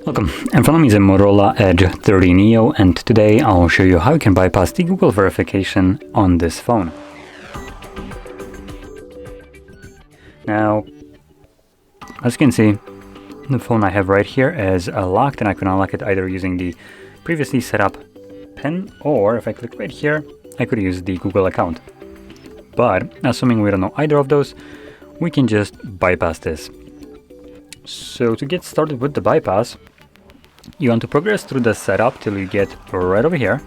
Welcome, in front of me is a Motorola Edge 30 Neo, and today I'll show you how you can bypass the Google verification on this phone. Now, as you can see, the phone I have right here is locked, and I can unlock it either using the previously set up PIN, or if I click right here, I could use the Google account. But assuming we don't know either of those, we can just bypass this. So to get started with the bypass, you want to progress through the setup till you get right over here,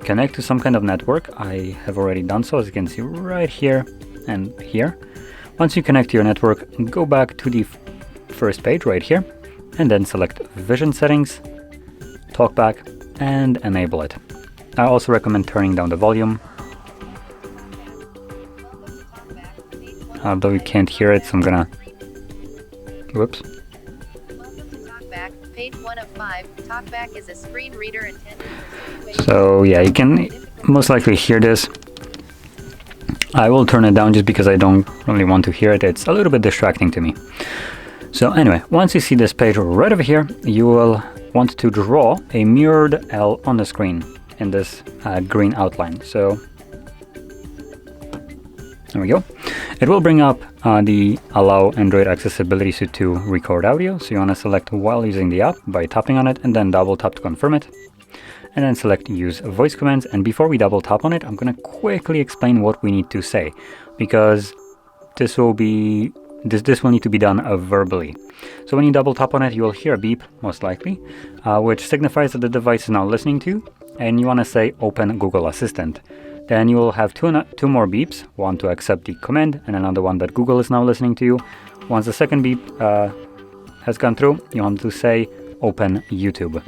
connect to some kind of network. I have already done so, as you can see right here and here. Once you connect to your network, go back to the first page right here, and then select Vision Settings, Talkback, and enable it. I also recommend turning down the volume, although you can't hear it, so I'm gonna... Whoops. Page 1 of 5. Talkback is a screen reader intended for... So yeah, you can most likely hear this. I will turn it down just because I don't really want to hear it. It's a little bit distracting to me. So anyway, once you see this page right over here, you will want to draw a mirrored L on the screen in this green outline. So there we go. It will bring up the Allow Android Accessibility to record audio. So you want to select while using the app by tapping on it and then double tap to confirm it. And then select Use Voice Commands. And before we double tap on it, I'm going to quickly explain what we need to say, because this will need to be done verbally. So when you double tap on it, you will hear a beep, most likely, which signifies that the device is now listening to, and you want to say Open Google Assistant. Then you will have two more beeps, one to accept the command and another one that Google is now listening to you. Once the second beep has gone through, you want to say Open YouTube.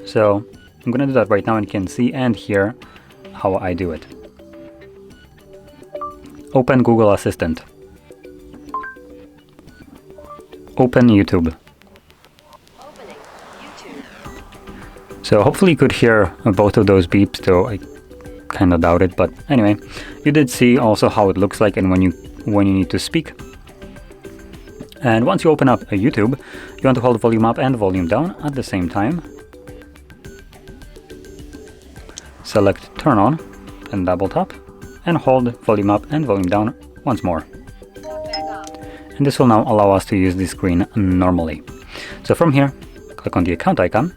So I'm going to do that right now, and you can see and hear how I do it. Open Google Assistant. Open YouTube. Opening YouTube. So hopefully you could hear both of those beeps, though I kind of doubt it. But anyway, you did see also how it looks like and when you need to speak. And once you open up a YouTube, you want to hold volume up and volume down at the same time. Select Turn On and double tap, and hold volume up and volume down once more. And this will now allow us to use the screen normally. So from here, click on the account icon,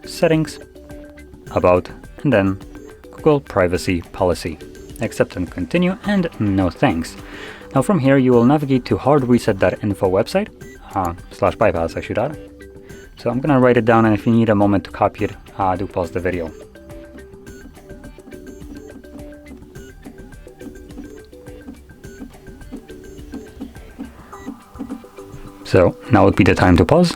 Settings, About, and then Google Privacy Policy. Accept and continue, and no thanks. Now from here, you will navigate to HardReset.Info website, /bypass I should add. So I'm gonna write it down, and if you need a moment to copy it, do pause the video. So now would be the time to pause.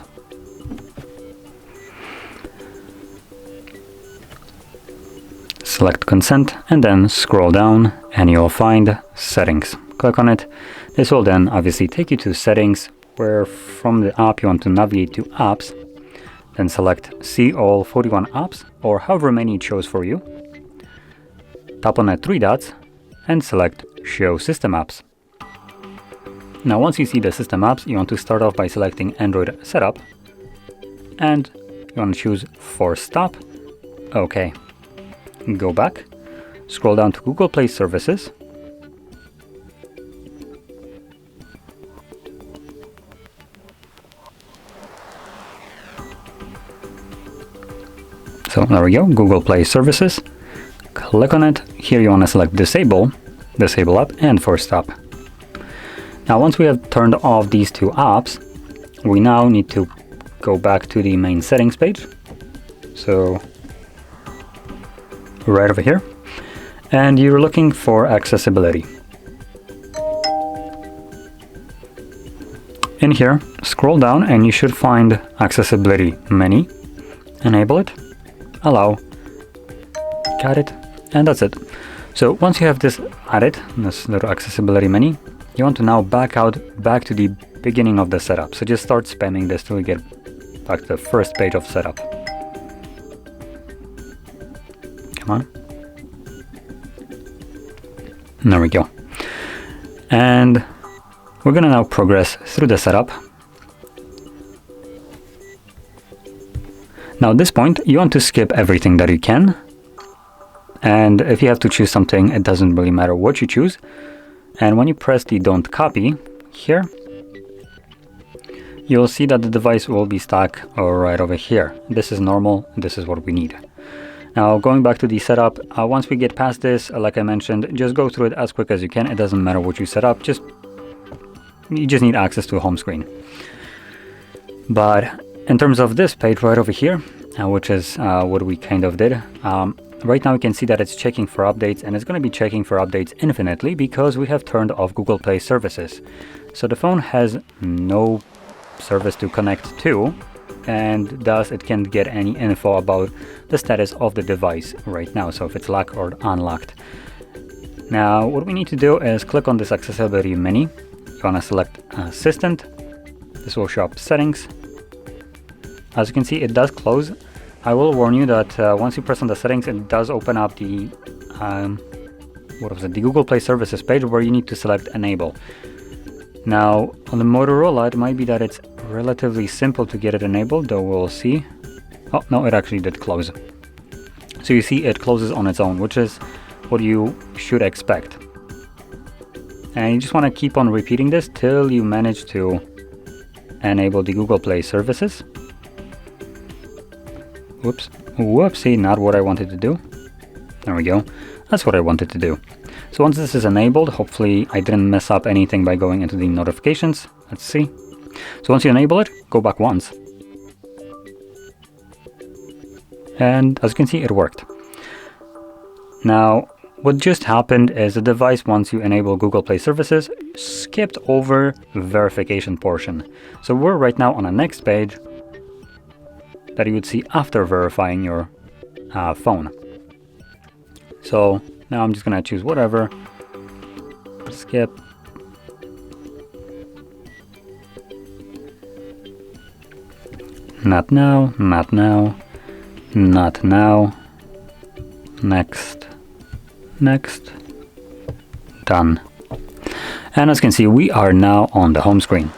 Select Consent and then scroll down and you'll find Settings. Click on it. This will then obviously take you to Settings, where from the app you want to navigate to Apps. Then select See All 41 Apps, or however many it shows for you. Tap on the three dots and select Show System Apps. Now once you see the system apps, you want to start off by selecting Android Setup, and you want to choose Force Stop. OK. Go back, scroll down to Google Play Services, so there we go, Google Play Services. Click on it. Here you want to select Disable App, and Force Stop. Now once we have turned off these two apps, we now need to go back to the main settings page. So right over here, and you're looking for accessibility. In here, scroll down and you should find accessibility menu. Enable it, allow, got it, and that's it. So once you have this added, this little accessibility menu, you want to now back to the beginning of the setup. So just start spamming this till you get back to the first page of setup. Come on. And there we go. And we're gonna now progress through the setup. Now at this point, you want to skip everything that you can. And if you have to choose something, it doesn't really matter what you choose. And when you press the don't copy here, you'll see that the device will be stuck right over here. This is normal. This is what we need. Now, going back to the setup, once we get past this, like I mentioned, just go through it as quick as you can. It doesn't matter what you set up. You just need access to a home screen. But in terms of this page right over here, which is what we kind of did, right now you can see that it's checking for updates, and it's going to be checking for updates infinitely because we have turned off Google Play services. So the phone has no service to connect to, and thus it can't get any info about the status of the device right now, so if it's locked or unlocked. Now what we need to do is click on this accessibility menu. You want to select Assistant. This will show up Settings. As you can see, it does close. I will warn you that once you press on the settings, it does open up the the Google Play Services page where you need to select Enable. Now on the Motorola, it might be that it's relatively simple to get it enabled, though we'll see. Oh no, it actually did close. So you see it closes on its own, which is what you should expect. And you just want to keep on repeating this till you manage to enable the Google Play Services. Whoopsie, not what I wanted to do. There we go. That's what I wanted to do. So once this is enabled, hopefully I didn't mess up anything by going into the notifications. Let's see. So once you enable it, go back once. And as you can see, it worked. Now, what just happened is the device, once you enable Google Play Services, skipped over the verification portion. So we're right now on the next page that you would see after verifying your phone. So now I'm just gonna choose whatever, skip. Not now, not now, not now, next, next, done. And as you can see, we are now on the home screen.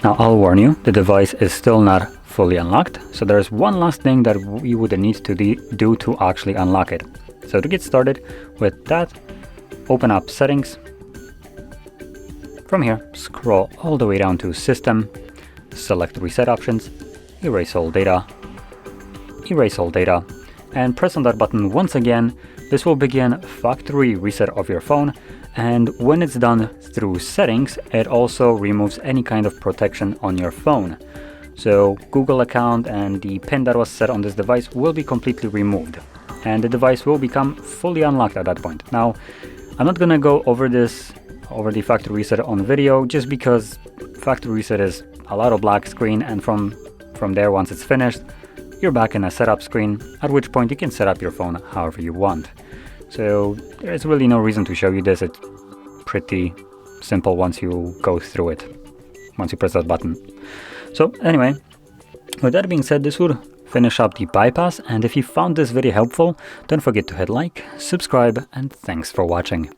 Now I'll warn you, the device is still not fully unlocked, so there's one last thing that we would need to do to actually unlock it. So to get started with that, open up Settings. From here, scroll all the way down to System, select Reset Options, erase all data, and press on that button once again. This will begin factory reset of your phone, and when it's done through Settings, it also removes any kind of protection on your phone. So Google account and the PIN that was set on this device will be completely removed, and the device will become fully unlocked at that point. Now, I'm not gonna go over the factory reset on video, just because factory reset is a lot of black screen, and from there, once it's finished, you're back in a setup screen, at which point you can set up your phone however you want. So there's really no reason to show you this. It's pretty simple once you go through it, once you press that button. So anyway, with that being said, this would finish up the bypass, and if you found this video helpful, don't forget to hit like, subscribe, and thanks for watching.